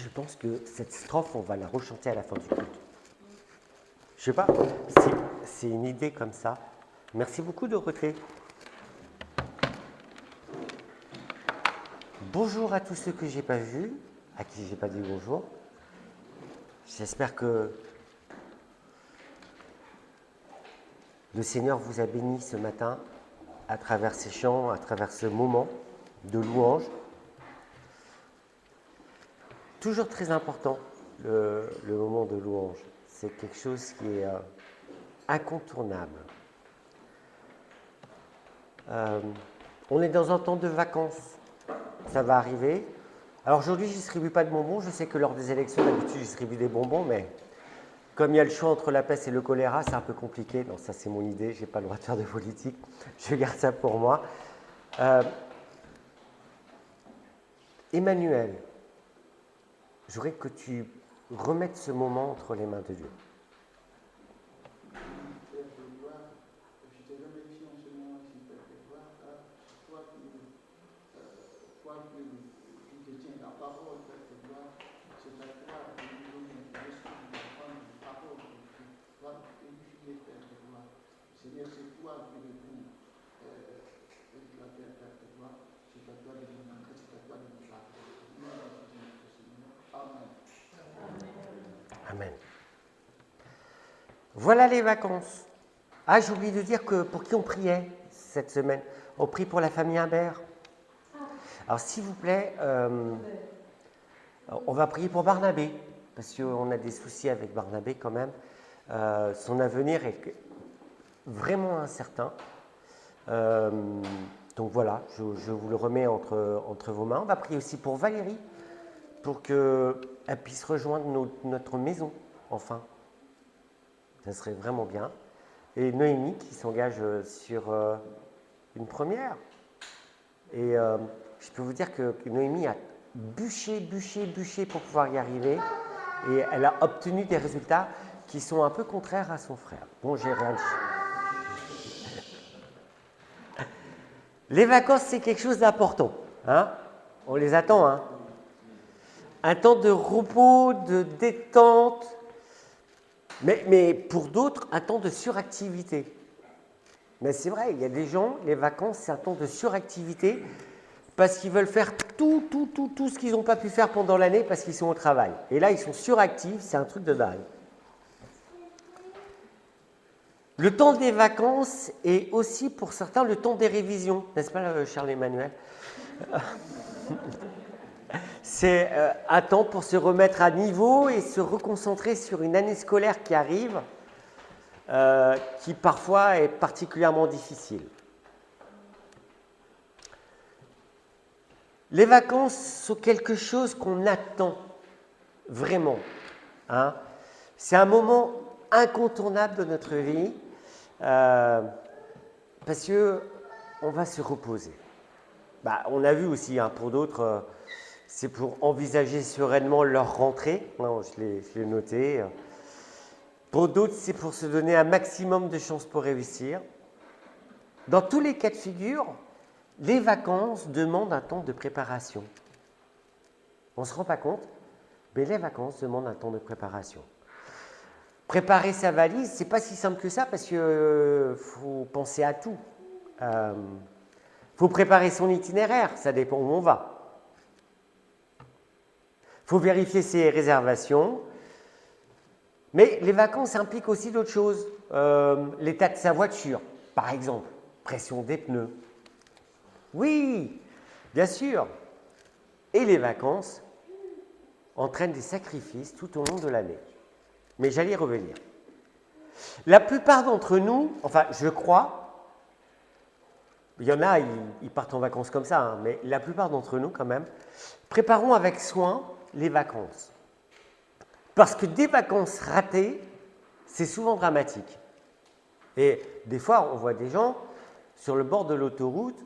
je pense que cette strophe, on va la rechanter à la fin du culte. Je sais pas, c'est une idée comme ça. Merci beaucoup, Dorothée. Bonjour à tous ceux que je n'ai pas vus, à qui je n'ai pas dit bonjour. J'espère que le Seigneur vous a béni ce matin à travers ces chants, à travers ce moment de louange. Toujours très important, le moment de louange. C'est quelque chose qui est incontournable. On est dans un temps de vacances. Ça va arriver. Alors aujourd'hui, je ne distribue pas de bonbons. Je sais que lors des élections, d'habitude, je distribue des bonbons, mais comme il y a le choix entre la peste et le choléra, c'est un peu compliqué. Non, ça c'est mon idée, je n'ai pas le droit de faire de politique. Je garde ça pour moi. Emmanuel, je voudrais que tu remettes ce moment entre les mains de Dieu. Amen. Voilà les vacances. Ah, j'ai oublié de dire que pour qui on priait cette semaine. On prie pour la famille Imbert. Alors, s'il vous plaît, on va prier pour Barnabé, parce qu'on a des soucis avec Barnabé quand même. Son avenir est vraiment incertain. Donc voilà, je vous le remets entre vos mains. On va prier aussi pour Valérie, pour qu'elle puisse rejoindre notre maison, enfin. Ça serait vraiment bien. Et Noémie qui s'engage sur une première. Et je peux vous dire que Noémie a bûché pour pouvoir y arriver. Et elle a obtenu des résultats qui sont un peu contraires à son frère. Bon, j'ai réagi. Les vacances, c'est quelque chose d'important. Hein? On les attend. Hein? Un temps de repos, de détente. Mais pour d'autres, un temps de suractivité. Mais c'est vrai, il y a des gens, les vacances, c'est un temps de suractivité parce qu'ils veulent faire tout ce qu'ils n'ont pas pu faire pendant l'année parce qu'ils sont au travail. Et là, ils sont suractifs, c'est un truc de dingue. Le temps des vacances est aussi pour certains le temps des révisions, n'est-ce pas, Charles-Emmanuel? C'est un temps pour se remettre à niveau et se reconcentrer sur une année scolaire qui arrive, qui parfois est particulièrement difficile. Les vacances sont quelque chose qu'on attend vraiment. Hein? C'est un moment incontournable de notre vie parce qu'on va se reposer. On a vu aussi, hein, pour d'autres, c'est pour envisager sereinement leur rentrée. Non, je l'ai noté. Pour d'autres, c'est pour se donner un maximum de chances pour réussir. Dans tous les cas de figure, les vacances demandent un temps de préparation. On ne se rend pas compte, mais les vacances demandent un temps de préparation. Préparer sa valise, ce n'est pas si simple que ça parce qu'il faut penser à tout. Faut préparer son itinéraire, ça dépend où on va. Faut vérifier ses réservations. Mais les vacances impliquent aussi d'autres choses. L'état de sa voiture, par exemple, pression des pneus. Oui, bien sûr. Et les vacances entraînent des sacrifices tout au long de l'année. Mais j'allais y revenir. La plupart d'entre nous, enfin, je crois, il y en a, ils partent en vacances comme ça, hein, mais la plupart d'entre nous, quand même, préparons avec soin les vacances. Parce que des vacances ratées, c'est souvent dramatique. Et des fois, on voit des gens sur le bord de l'autoroute,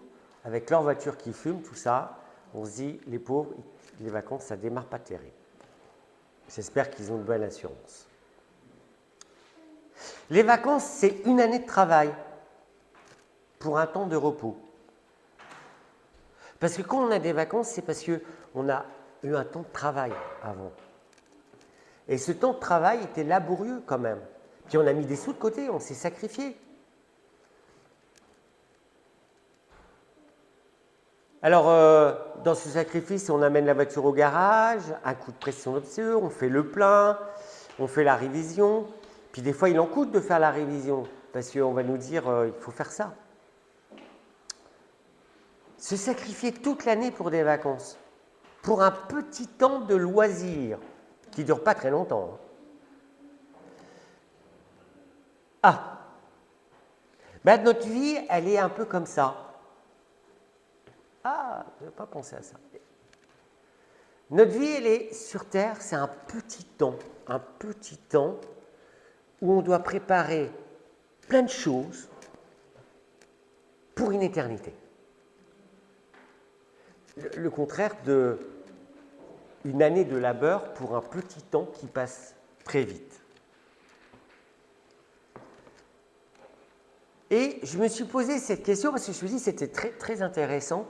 avec leur voiture qui fume, tout ça, on se dit, les pauvres, les vacances, ça ne démarre pas terrible. J'espère qu'ils ont une bonne assurance. Les vacances, c'est une année de travail pour un temps de repos. Parce que quand on a des vacances, c'est parce qu'on a eu un temps de travail avant. Et ce temps de travail était laborieux quand même. Puis on a mis des sous de côté, on s'est sacrifié. Alors, dans ce sacrifice, on amène la voiture au garage, un coup de pression dessus, on fait le plein, on fait la révision. Puis des fois, il en coûte de faire la révision, parce qu'on va nous dire, il faut faire ça. Se sacrifier toute l'année pour des vacances, pour un petit temps de loisir, qui ne dure pas très longtemps. Ah, ben, notre vie, elle est un peu comme ça. Ah, je n'avais pas pensé à ça. Notre vie, elle est sur Terre, c'est un petit temps où on doit préparer plein de choses pour une éternité. Le contraire d'une année de labeur pour un petit temps qui passe très vite. Et je me suis posé cette question parce que je me suis dit que c'était très, très intéressant.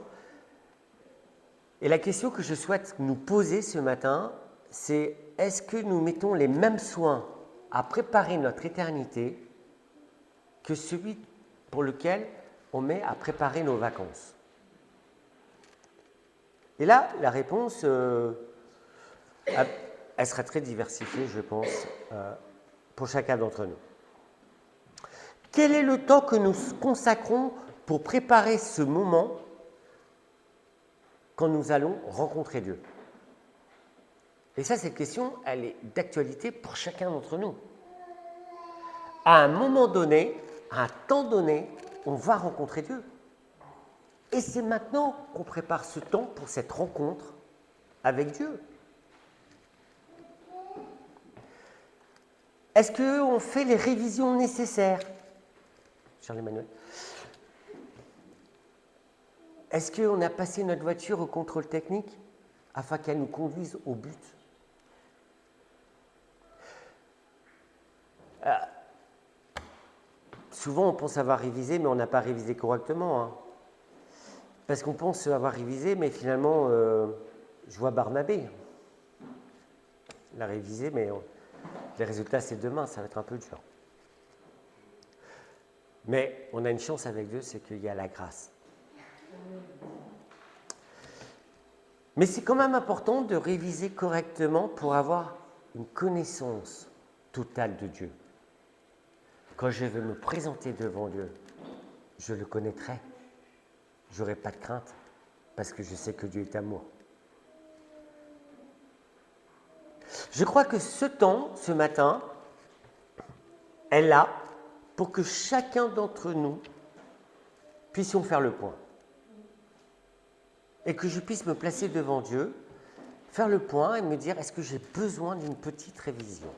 Et la question que je souhaite nous poser ce matin, c'est est-ce que nous mettons les mêmes soins à préparer notre éternité que celui pour lequel on met à préparer nos vacances? Et là, la réponse, elle sera très diversifiée, je pense, pour chacun d'entre nous. Quel est le temps que nous consacrons pour préparer ce moment quand nous allons rencontrer Dieu? Et ça, cette question, elle est d'actualité pour chacun d'entre nous. À un moment donné, à un temps donné, on va rencontrer Dieu. Et c'est maintenant qu'on prépare ce temps pour cette rencontre avec Dieu. Est-ce qu'on fait les révisions nécessaires? Charles-Emmanuel. Est-ce qu'on a passé notre voiture au contrôle technique afin qu'elle nous conduise au but? Souvent, on pense avoir révisé, mais on n'a pas révisé correctement. Hein. Parce qu'on pense avoir révisé, mais finalement, je vois Barnabé. Il a révisé, mais les résultats, c'est demain, ça va être un peu dur. Mais on a une chance avec Dieu, c'est qu'il y a la grâce. Mais c'est quand même important de réviser correctement pour avoir une connaissance totale de Dieu. Quand je vais me présenter devant Dieu, je le connaîtrai. Je n'aurai pas de crainte parce que je sais que Dieu est à moi. Je crois que ce temps, ce matin, est là pour que chacun d'entre nous puissions faire le point. Et que je puisse me placer devant Dieu, faire le point et me dire, est-ce que j'ai besoin d'une petite révision?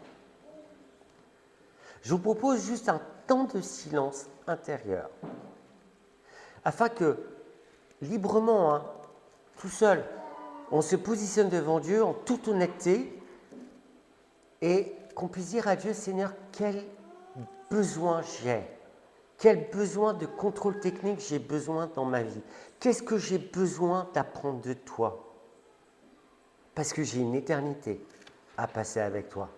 Je vous propose juste un temps de silence intérieur, afin que, librement, hein, tout seul, on se positionne devant Dieu en toute honnêteté et qu'on puisse dire à Dieu, Seigneur, quel besoin j'ai? Quel besoin de contrôle technique j'ai besoin dans ma vie? Qu'est-ce que j'ai besoin d'apprendre de toi? Parce que j'ai une éternité à passer avec toi.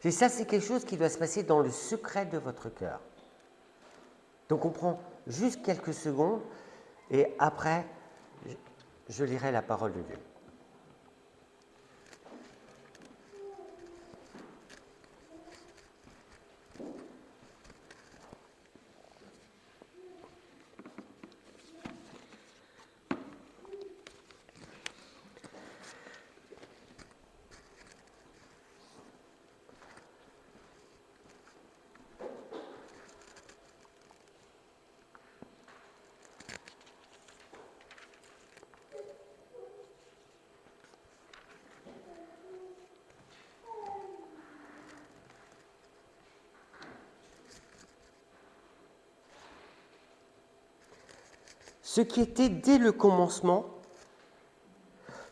Et ça, c'est quelque chose qui doit se passer dans le secret de votre cœur. Donc on prend juste quelques secondes et après, je lirai la parole de Dieu. Ce qui était dès le commencement,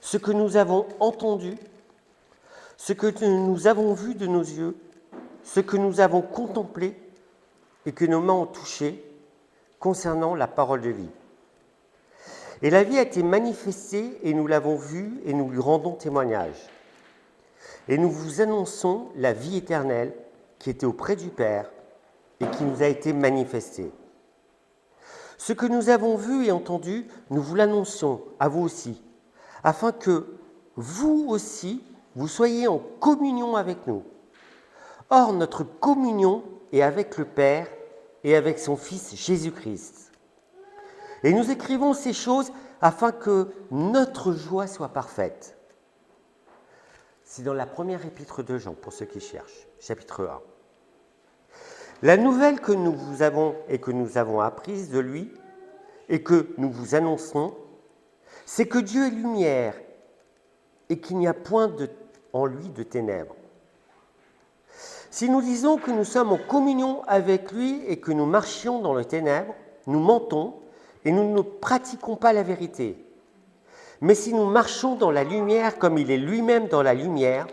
ce que nous avons entendu, ce que nous avons vu de nos yeux, ce que nous avons contemplé et que nos mains ont touché concernant la parole de vie. Et la vie a été manifestée et nous l'avons vue et nous lui rendons témoignage. Et nous vous annonçons la vie éternelle qui était auprès du Père et qui nous a été manifestée. Ce que nous avons vu et entendu, nous vous l'annonçons à vous aussi, afin que vous aussi, vous soyez en communion avec nous. Or, notre communion est avec le Père et avec son Fils Jésus-Christ. Et nous écrivons ces choses afin que notre joie soit parfaite. C'est dans la première épître de Jean, pour ceux qui cherchent, chapitre 1. La nouvelle que nous vous avons et que nous avons apprise de lui et que nous vous annonçons, c'est que Dieu est lumière et qu'il n'y a point en lui de ténèbres. Si nous disons que nous sommes en communion avec lui et que nous marchions dans les ténèbres, nous mentons et nous ne pratiquons pas la vérité. Mais si nous marchons dans la lumière comme il est lui-même dans la lumière,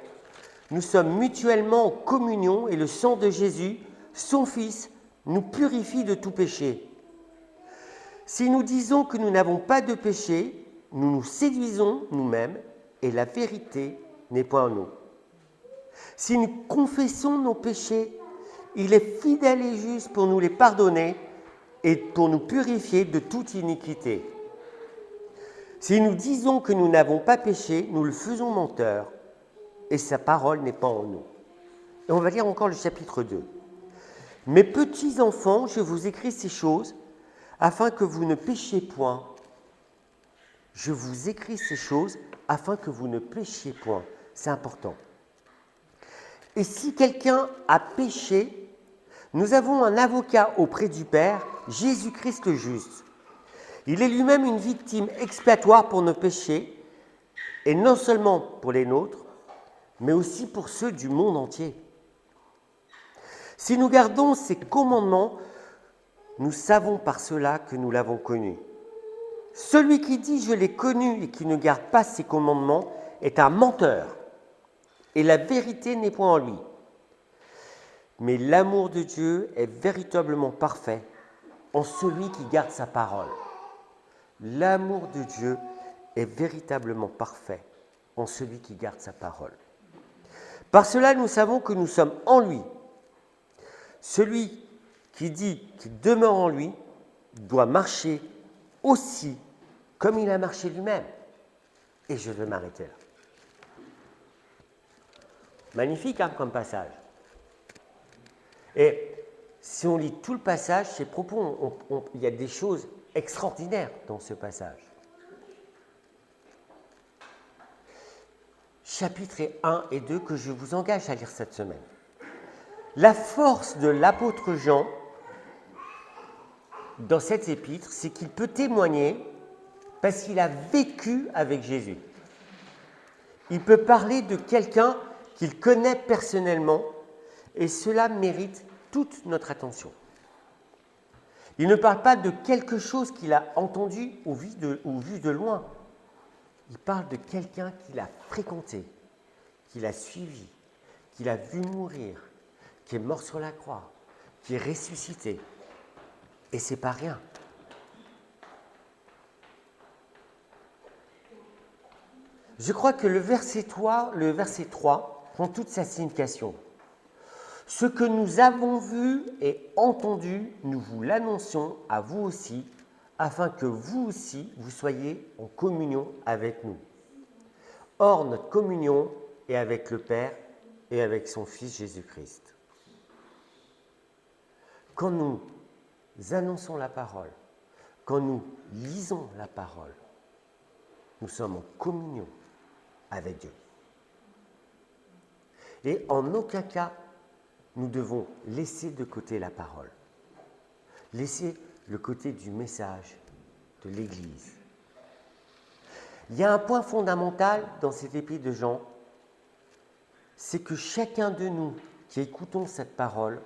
nous sommes mutuellement en communion et le sang de Jésus, son Fils, nous purifie de tout péché. Si nous disons que nous n'avons pas de péché, nous nous séduisons nous-mêmes et la vérité n'est point en nous. Si nous confessons nos péchés, il est fidèle et juste pour nous les pardonner et pour nous purifier de toute iniquité. Si nous disons que nous n'avons pas péché, nous le faisons menteur et sa parole n'est pas en nous. Et on va lire encore le chapitre 2. Mes petits enfants, je vous écris ces choses afin que vous ne péchiez point. Je vous écris ces choses afin que vous ne péchiez point. C'est important. Et si quelqu'un a péché, nous avons un avocat auprès du Père, Jésus-Christ le juste. Il est lui-même une victime expiatoire pour nos péchés, et non seulement pour les nôtres, mais aussi pour ceux du monde entier. Si nous gardons ses commandements, nous savons par cela que nous l'avons connu. Celui qui dit « je l'ai connu » et qui ne garde pas ses commandements est un menteur, et la vérité n'est point en lui. Mais l'amour de Dieu est véritablement parfait en celui qui garde sa parole. L'amour de Dieu est véritablement parfait en celui qui garde sa parole. Par cela, nous savons que nous sommes en lui. Celui qui dit qu'il demeure en lui doit marcher aussi comme il a marché lui-même. Et je vais m'arrêter là. Magnifique comme passage. Et si on lit tout le passage, ces propos, il y a des choses extraordinaires dans ce passage. Chapitres 1 et 2 que je vous engage à lire cette semaine. La force de l'apôtre Jean dans cette épître, c'est qu'il peut témoigner parce qu'il a vécu avec Jésus. Il peut parler de quelqu'un qu'il connaît personnellement et cela mérite toute notre attention. Il ne parle pas de quelque chose qu'il a entendu ou vu de loin. Il parle de quelqu'un qu'il a fréquenté, qu'il a suivi, qu'il a vu mourir, qui est mort sur la croix, qui est ressuscité. Et c'est pas rien. Je crois que le verset 3 prend toute sa signification. Ce que nous avons vu et entendu, nous vous l'annonçons à vous aussi, afin que vous aussi, vous soyez en communion avec nous. Or, notre communion est avec le Père et avec son Fils Jésus-Christ. Quand nous annonçons la parole, quand nous lisons la parole, nous sommes en communion avec Dieu. Et en aucun cas, nous devons laisser de côté la parole, laisser le côté du message de l'Église. Il y a un point fondamental dans cette épître de Jean, c'est que chacun de nous qui écoutons cette parole,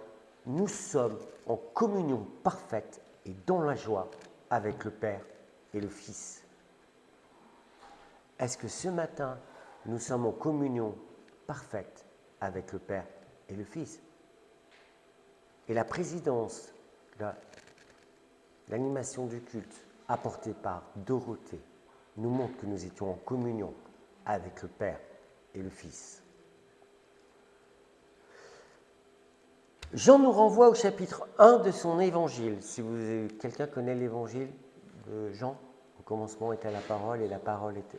nous sommes en communion parfaite et dans la joie avec le Père et le Fils. Est-ce que ce matin, nous sommes en communion parfaite avec le Père et le Fils? Et la présidence, l'animation du culte, apporté par Dorothée nous montre que nous étions en communion avec le Père et le Fils. Jean nous renvoie au chapitre 1 de son évangile. Si quelqu'un connaît l'évangile de Jean, au commencement était la parole et la parole était...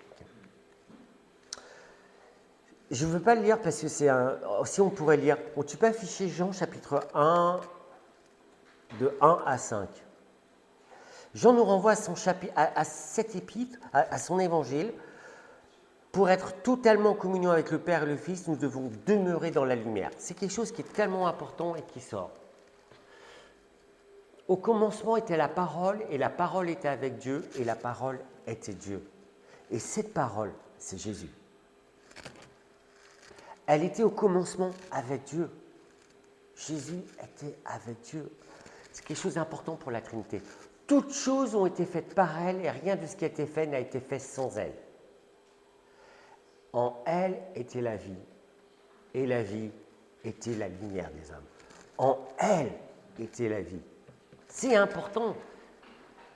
Je ne veux pas le lire parce que c'est un... Si on pourrait lire... Bon, tu peux afficher Jean chapitre 1, de 1 à 5. Jean nous renvoie à cet épître, à son évangile. Pour être totalement en communion avec le Père et le Fils, nous devons demeurer dans la lumière. C'est quelque chose qui est tellement important et qui sort. Au commencement était la parole, et la parole était avec Dieu, et la parole était Dieu. Et cette parole, c'est Jésus. Elle était au commencement avec Dieu. Jésus était avec Dieu. C'est quelque chose d'important pour la Trinité. Toutes choses ont été faites par elle, et rien de ce qui a été fait n'a été fait sans elle. En elle était la vie, et la vie était la lumière des hommes. En elle était la vie. C'est important.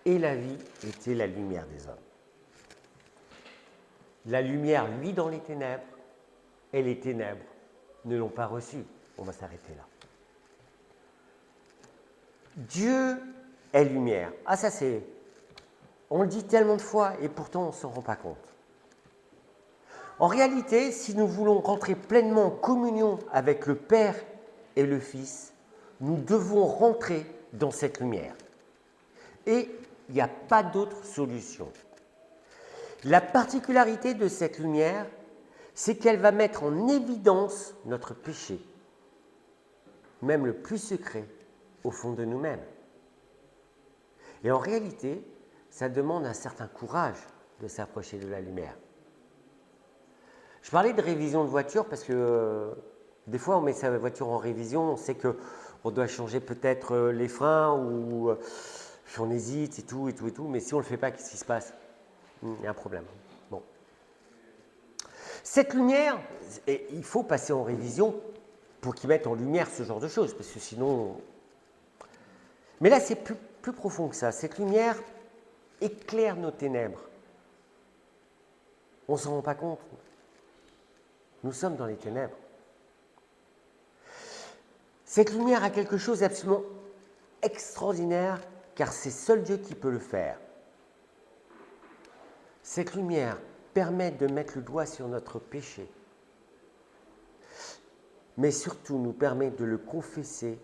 Et la vie était la lumière des hommes. La lumière luit dans les ténèbres, et les ténèbres ne l'ont pas reçue. On va s'arrêter là. Dieu est lumière. Ah, ça c'est... On le dit tellement de fois, et pourtant on ne s'en rend pas compte. En réalité, si nous voulons rentrer pleinement en communion avec le Père et le Fils, nous devons rentrer dans cette lumière. Et il n'y a pas d'autre solution. La particularité de cette lumière, c'est qu'elle va mettre en évidence notre péché, même le plus secret, au fond de nous-mêmes. Et en réalité, ça demande un certain courage de s'approcher de la lumière. Je parlais de révision de voiture parce que des fois on met sa voiture en révision, on sait qu'on doit changer peut-être les freins ou on hésite et tout, mais si on ne le fait pas, qu'est-ce qui se passe? Il y a un problème. Bon. Cette lumière, il faut passer en révision pour qu'ils mettent en lumière ce genre de choses, parce que sinon... Mais là, c'est plus profond que ça. Cette lumière éclaire nos ténèbres. On ne s'en rend pas compte. Nous sommes dans les ténèbres. Cette lumière a quelque chose d'absolument extraordinaire, car c'est seul Dieu qui peut le faire. Cette lumière permet de mettre le doigt sur notre péché, mais surtout nous permet de le confesser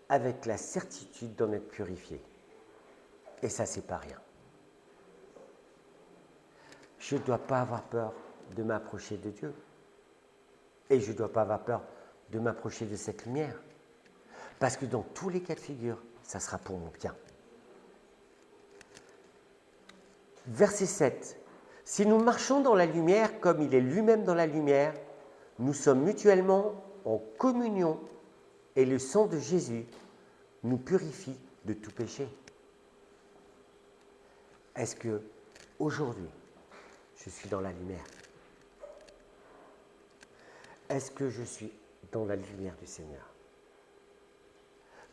avec la certitude d'en être purifié. Et ça, c'est pas rien. Je ne dois pas avoir peur de m'approcher de Dieu. Et je ne dois pas avoir peur de m'approcher de cette lumière. Parce que dans tous les cas de figure, ça sera pour mon bien. Verset 7. Si nous marchons dans la lumière comme il est lui-même dans la lumière, nous sommes mutuellement en communion et le sang de Jésus nous purifie de tout péché. Est-ce que aujourd'hui, je suis dans la lumière? Est-ce que je suis dans la lumière du Seigneur?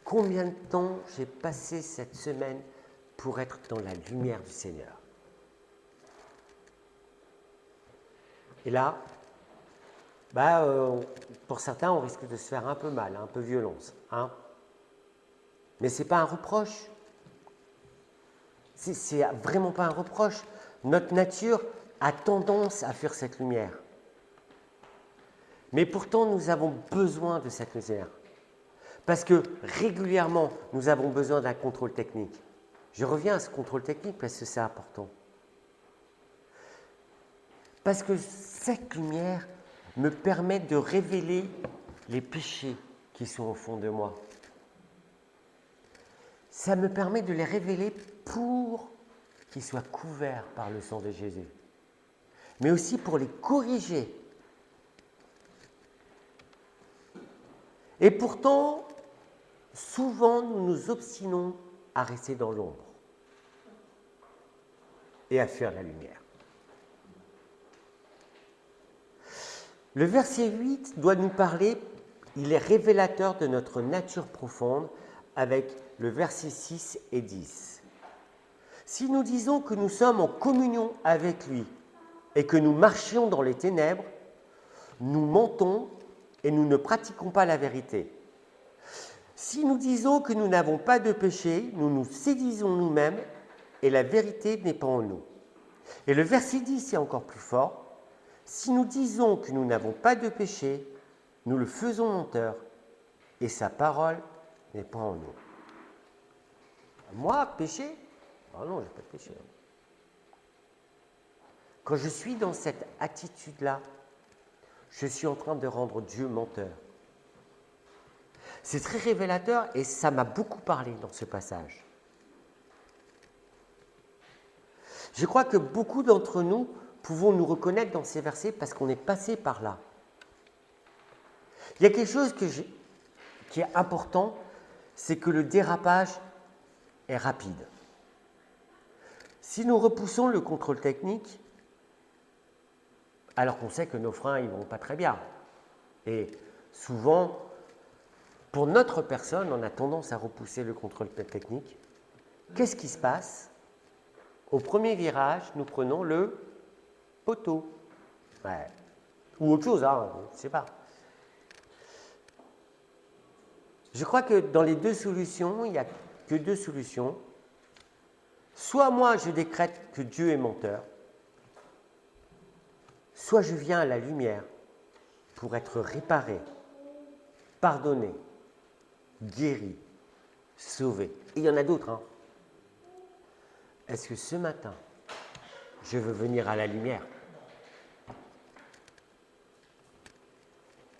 Combien de temps j'ai passé cette semaine pour être dans la lumière du Seigneur? Et là, pour certains, on risque de se faire un peu mal, un peu violence. Hein? Mais ce n'est pas un reproche. C'est vraiment pas un reproche. Notre nature a tendance à fuir cette lumière. Mais pourtant, nous avons besoin de cette lumière. Parce que régulièrement, nous avons besoin d'un contrôle technique. Je reviens à ce contrôle technique parce que c'est important. Parce que cette lumière me permet de révéler les péchés qui sont au fond de moi. Ça me permet de les révéler pour qu'ils soient couverts par le sang de Jésus. Mais aussi pour les corriger. Et pourtant, souvent, nous nous obstinons à rester dans l'ombre et à fuir la lumière. Le verset 8 doit nous parler, il est révélateur de notre nature profonde avec le verset 6 et 10. Si nous disons que nous sommes en communion avec lui et que nous marchions dans les ténèbres, nous mentons et nous ne pratiquons pas la vérité. Si nous disons que nous n'avons pas de péché, nous nous séduisons nous-mêmes et la vérité n'est pas en nous. Et le verset 10 est encore plus fort. Si nous disons que nous n'avons pas de péché, nous le faisons menteur et sa parole n'est pas en nous. Moi, péché? Ah non, je n'ai pas de péché. Quand je suis dans cette attitude-là, je suis en train de rendre Dieu menteur. C'est très révélateur et ça m'a beaucoup parlé dans ce passage. Je crois que beaucoup d'entre nous pouvons nous reconnaître dans ces versets parce qu'on est passé par là. Il y a quelque chose qui est important, c'est que le dérapage est rapide. Si nous repoussons le contrôle technique, alors qu'on sait que nos freins ne vont pas très bien, et souvent, pour notre personne, on a tendance à repousser le contrôle technique. Qu'est-ce qui se passe? Au premier virage, nous prenons le poteau. Ouais. Ou autre chose, hein, je ne sais pas. Je crois que dans les deux solutions, il n'y a que deux solutions. Soit moi, je décrète que Dieu est menteur, soit je viens à la lumière pour être réparé, pardonné, guéri, sauvé. Et il y en a d'autres. Hein. Est-ce que ce matin, je veux venir à la lumière?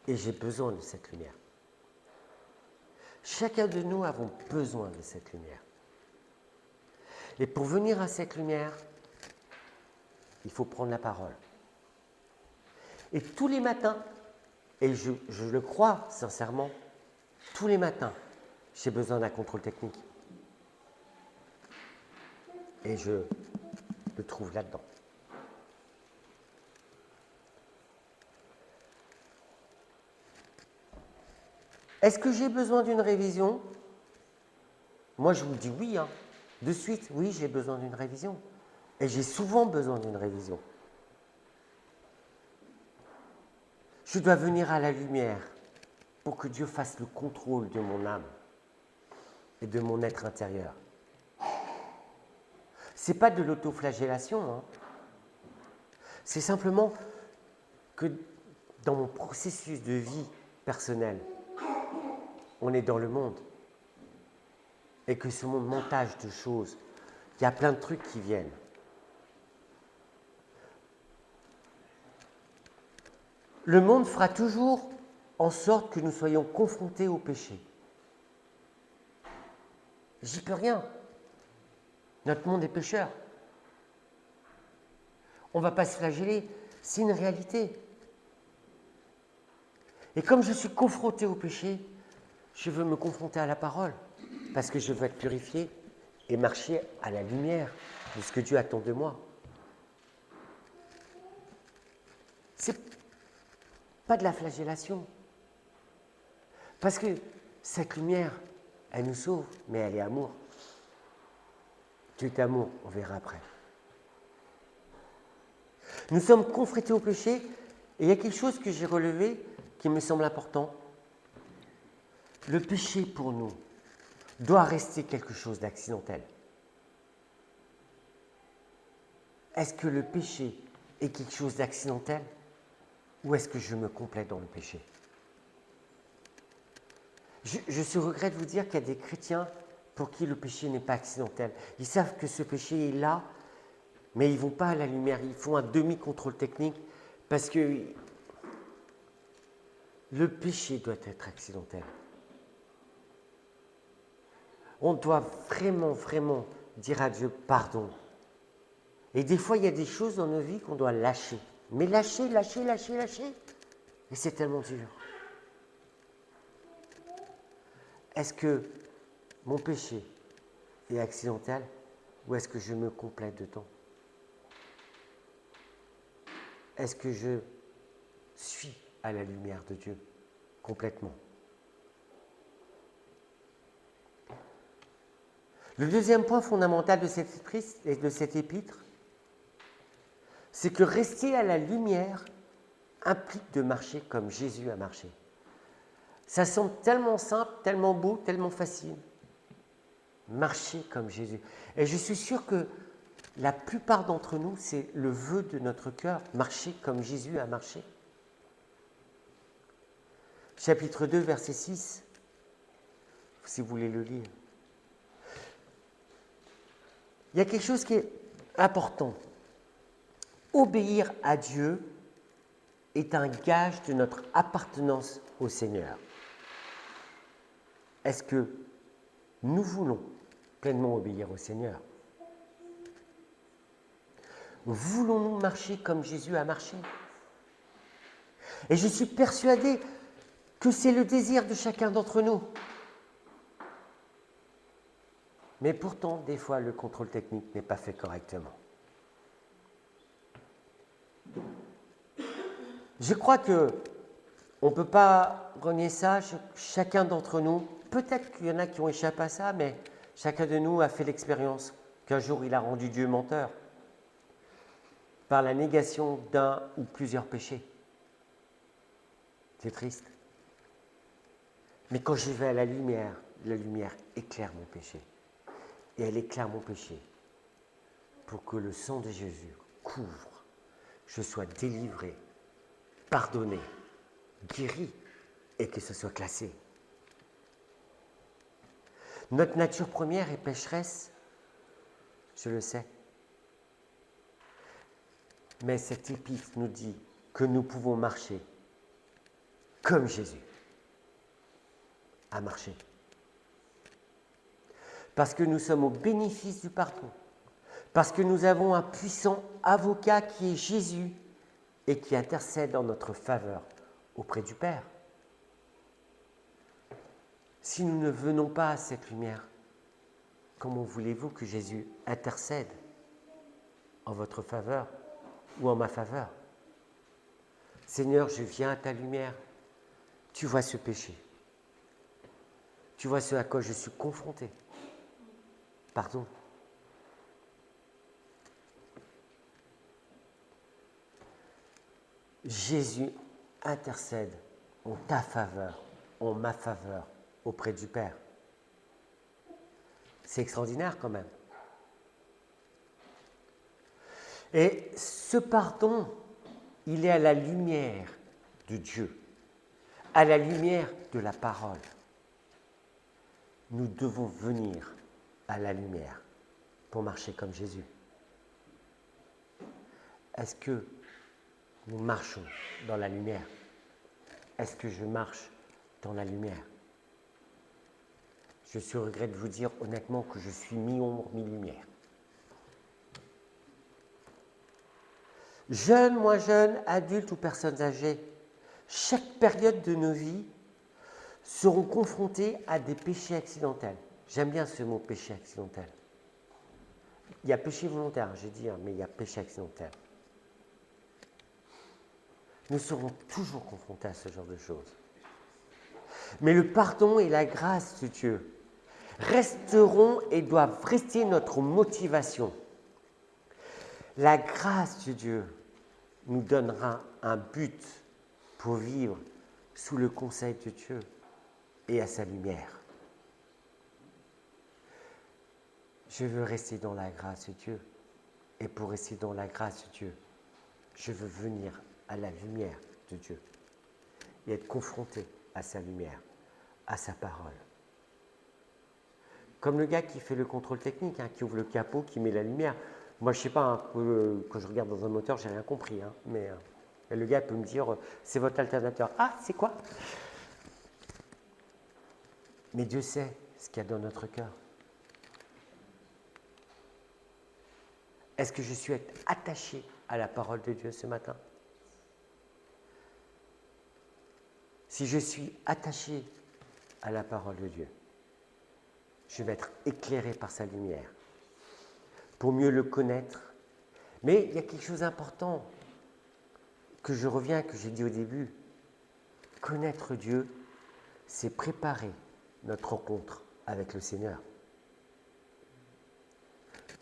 Et j'ai besoin de cette lumière. Chacun de nous avons besoin de cette lumière. Et pour venir à cette lumière, il faut prendre la parole. Et tous les matins, et je le crois sincèrement, tous les matins, j'ai besoin d'un contrôle technique. Et je le trouve là-dedans. Est-ce que j'ai besoin d'une révision? Moi, je vous dis oui, hein. De suite, oui, j'ai besoin d'une révision. Et j'ai souvent besoin d'une révision. Je dois venir à la lumière pour que Dieu fasse le contrôle de mon âme et de mon être intérieur. Ce n'est pas de l'autoflagellation. Hein. C'est simplement que dans mon processus de vie personnelle, on est dans le monde. Et que ce monde montage de choses, il y a plein de trucs qui viennent. Le monde fera toujours en sorte que nous soyons confrontés au péché. J'y peux rien. Notre monde est pécheur. On ne va pas se flageller, c'est une réalité. Et comme je suis confronté au péché, je veux me confronter à la parole, parce que je veux être purifié et marcher à la lumière de ce que Dieu attend de moi. C'est pas de la flagellation. Parce que cette lumière, elle nous sauve, mais elle est amour. Dieu est amour, on verra après. Nous sommes confrontés au péché, et il y a quelque chose que j'ai relevé qui me semble important. Le péché pour nous doit rester quelque chose d'accidentel. Est-ce que le péché est quelque chose d'accidentel ou est-ce que je me complais dans le péché? Je suis au regret de vous dire qu'il y a des chrétiens pour qui le péché n'est pas accidentel. Ils savent que ce péché est là, mais ils ne vont pas à la lumière. Ils font un demi-contrôle technique parce que le péché doit être accidentel. On doit vraiment, vraiment dire à Dieu pardon. Et des fois, il y a des choses dans nos vies qu'on doit lâcher. Mais lâcher. Et c'est tellement dur. Est-ce que mon péché est accidentel ou est-ce que je me complais dedans? Est-ce que je suis à la lumière de Dieu complètement? Le deuxième point fondamental de cet épître, c'est que rester à la lumière implique de marcher comme Jésus a marché. Ça semble tellement simple, tellement beau, tellement facile. Marcher comme Jésus. Et je suis sûr que la plupart d'entre nous, c'est le vœu de notre cœur, marcher comme Jésus a marché. Chapitre 2, verset 6, si vous voulez le lire. Il y a quelque chose qui est important. Obéir à Dieu est un gage de notre appartenance au Seigneur. Est-ce que nous voulons pleinement obéir au Seigneur? Voulons-nous marcher comme Jésus a marché? Et je suis persuadé que c'est le désir de chacun d'entre nous. Mais pourtant, des fois, le contrôle technique n'est pas fait correctement. Je crois que on ne peut pas renier ça. Chacun d'entre nous, peut-être qu'il y en a qui ont échappé à ça, mais chacun de nous a fait l'expérience qu'un jour il a rendu Dieu menteur par la négation d'un ou plusieurs péchés. C'est triste. Mais quand je vais à la lumière éclaire mon péché. Et elle éclaire mon péché pour que le sang de Jésus couvre, je sois délivré, pardonné, guéri et que ce soit classé. Notre nature première est pécheresse, je le sais. Mais cet épître nous dit que nous pouvons marcher comme Jésus a marché. Parce que nous sommes au bénéfice du pardon. Parce que nous avons un puissant avocat qui est Jésus et qui intercède en notre faveur auprès du Père. Si nous ne venons pas à cette lumière, comment voulez-vous que Jésus intercède en votre faveur ou en ma faveur? Seigneur, je viens à ta lumière. Tu vois ce péché. Tu vois ce à quoi je suis confronté. Pardon. Jésus intercède en ta faveur, en ma faveur, auprès du Père. C'est extraordinaire quand même. Et ce pardon, il est à la lumière de Dieu, à la lumière de la parole. Nous devons venir à la lumière pour marcher comme Jésus. Est-ce que nous marchons dans la lumière? Est-ce que je marche dans la lumière? Je suis au regret de vous dire honnêtement que je suis mi-ombre, mi-lumière. Jeunes, moins jeunes, adultes ou personnes âgées, chaque période de nos vies seront confrontés à des péchés accidentels. J'aime bien ce mot péché accidentel. Il y a péché volontaire, j'ai dit, mais il y a péché accidentel. Nous serons toujours confrontés à ce genre de choses. Mais le pardon et la grâce de Dieu resteront et doivent rester notre motivation. La grâce de Dieu nous donnera un but pour vivre sous le conseil de Dieu et à sa lumière. Je veux rester dans la grâce de Dieu. Et pour rester dans la grâce de Dieu, je veux venir à la lumière de Dieu et être confronté à sa lumière, à sa parole. Comme le gars qui fait le contrôle technique, qui ouvre le capot, qui met la lumière. Moi, je ne sais pas, quand je regarde dans un moteur, je n'ai rien compris. Mais le gars peut me dire, c'est votre alternateur. Ah, c'est quoi? Mais Dieu sait ce qu'il y a dans notre cœur. Est-ce que je suis attaché à la parole de Dieu ce matin? Si je suis attaché à la parole de Dieu, je vais être éclairé par sa lumière pour mieux le connaître. Mais il y a quelque chose d'important que je reviens, que j'ai dit au début. Connaître Dieu, c'est préparer notre rencontre avec le Seigneur.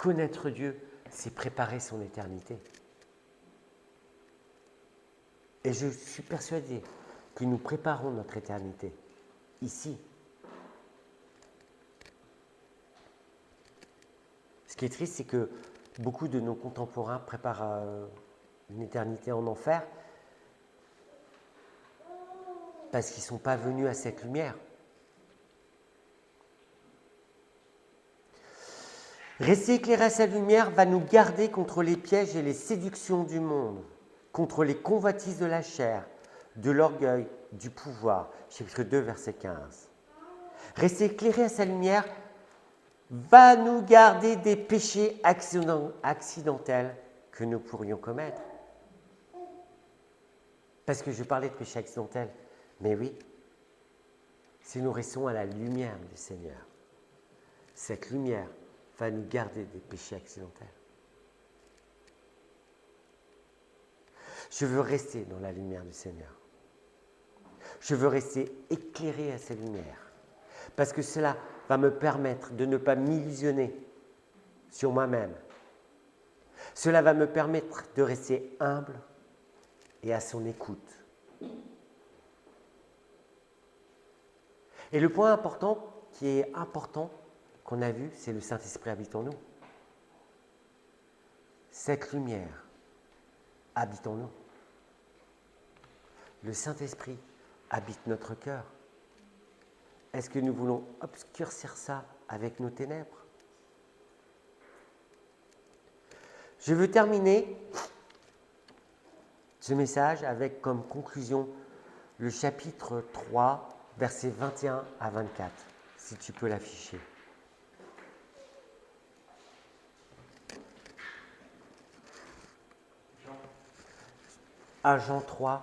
Connaître Dieu, c'est préparer son éternité. Et je suis persuadé que nous préparons notre éternité ici. Ce qui est triste, c'est que beaucoup de nos contemporains préparent une éternité en enfer parce qu'ils ne sont pas venus à cette lumière. Rester éclairé à sa lumière va nous garder contre les pièges et les séductions du monde, contre les convoitises de la chair, de l'orgueil, du pouvoir. Chapitre 2, verset 15. Rester éclairé à sa lumière va nous garder des péchés accidentels que nous pourrions commettre. Parce que je parlais de péchés accidentels, mais oui, si nous restons à la lumière du Seigneur, cette lumière va nous garder des péchés accidentels. Je veux rester dans la lumière du Seigneur. Je veux rester éclairé à sa lumière. Parce que cela va me permettre de ne pas m'illusionner sur moi-même. Cela va me permettre de rester humble et à son écoute. Et le point important, qui est important, qu'on a vu, c'est le Saint-Esprit habite en nous. Cette lumière habite en nous. Le Saint-Esprit habite notre cœur. Est-ce que nous voulons obscurcir ça avec nos ténèbres? Je veux terminer ce message avec comme conclusion le chapitre 3, versets 21 à 24, si tu peux l'afficher. À Jean 3,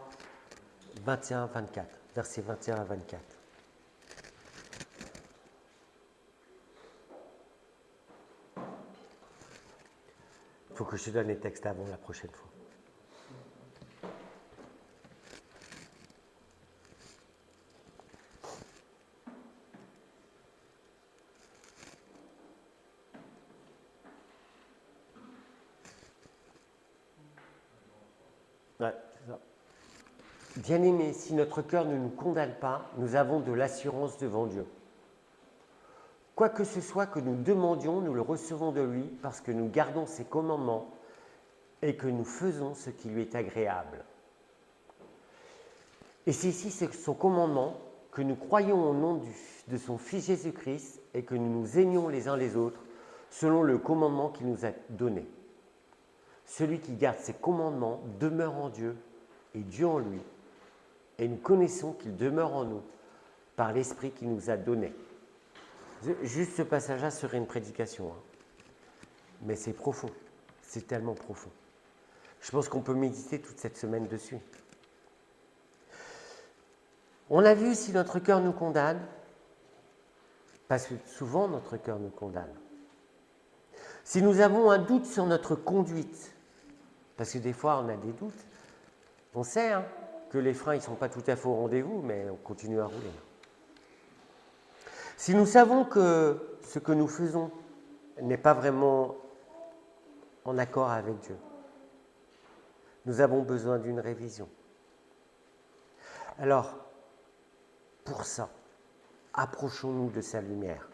21 à 24, versets 21 à 24. Il faut que je te donne les textes avant la prochaine fois. Ouais, c'est ça. Bien-aimés, si notre cœur ne nous condamne pas, nous avons de l'assurance devant Dieu. Quoi que ce soit que nous demandions, nous le recevons de lui parce que nous gardons ses commandements et que nous faisons ce qui lui est agréable. Et c'est ici son commandement, que nous croyons au nom de son Fils Jésus-Christ et que nous nous aimions les uns les autres selon le commandement qu'il nous a donné. Celui qui garde ses commandements demeure en Dieu et Dieu en lui. Et nous connaissons qu'il demeure en nous par l'Esprit qu'il nous a donné. Juste ce passage-là serait une prédication. Hein. Mais c'est profond. C'est tellement profond. Je pense qu'on peut méditer toute cette semaine dessus. On a vu si notre cœur nous condamne, parce que souvent notre cœur nous condamne. Si nous avons un doute sur notre conduite, parce que des fois on a des doutes, on sait que les freins ne sont pas tout à fait au rendez-vous, mais on continue à rouler. Si nous savons que ce que nous faisons n'est pas vraiment en accord avec Dieu, nous avons besoin d'une révision. Alors, pour ça, approchons-nous de sa lumière,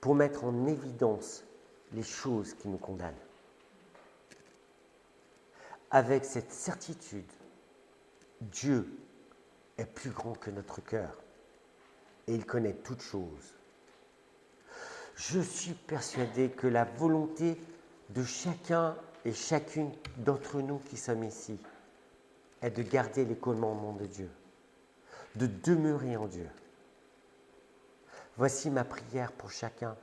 pour mettre en évidence les choses qui nous condamnent. Avec cette certitude, Dieu est plus grand que notre cœur et il connaît toutes choses. Je suis persuadé que la volonté de chacun et chacune d'entre nous qui sommes ici est de garder les commandements de Dieu, de demeurer en Dieu. Voici ma prière pour chacun,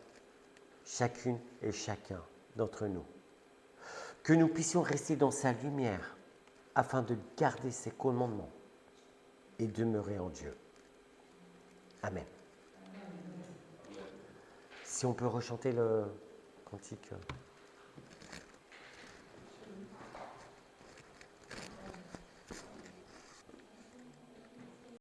chacune et chacun d'entre nous. Que nous puissions rester dans sa lumière afin de garder ses commandements et demeurer en Dieu. Amen. Si on peut rechanter le cantique.